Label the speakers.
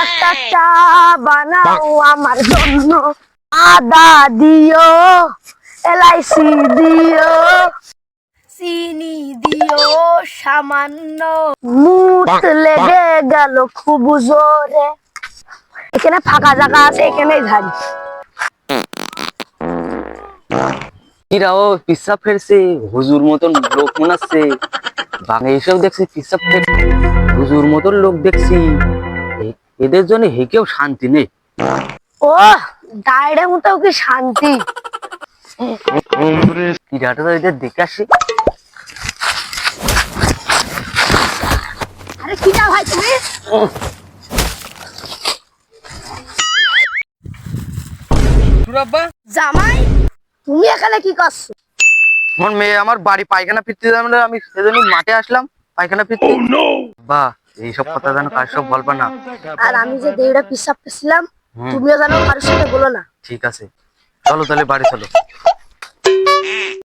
Speaker 1: একটা চা বানাও আমার জন্য, আদা দিও, এলাইচি দিও, চিনি দিও সামান্য, মুখ লেগে গেল খুব জোরে। এখানে ফাঁকা জায়গা আছে, এখানেই ঝাড়ি।
Speaker 2: ও পিসাব ফেলছে, হুজুর মতন লোক মনে আছে। বাংলা এসব দেখছি পিসাব ফেলছে, হুজুর মতন লোক দেখছি। এদের জন্য হেকেও শান্তি নেই।
Speaker 1: ও ডাইরের মতো কি শান্তি।
Speaker 2: কিরাটা তো এদের দেখে আসি।
Speaker 1: আরে কি না ভাই তুমি? জামাই তুমি এখানে কি করছো?
Speaker 2: আমার মেয়ে আমার বাড়ি পায়খানা ফিরতে যাবে, আমি সেজন্য মাঠে আসলাম পায়খানা ফিরতে। বাহ, এইসব কথা যেন কার সব বলবা না।
Speaker 1: আর আমি যে দেড়টা পিসাব পেছিলাম, তুমিও জানো কারোর সাথে বলো না।
Speaker 2: ঠিক আছে, চলো তাহলে বাড়ি চলো।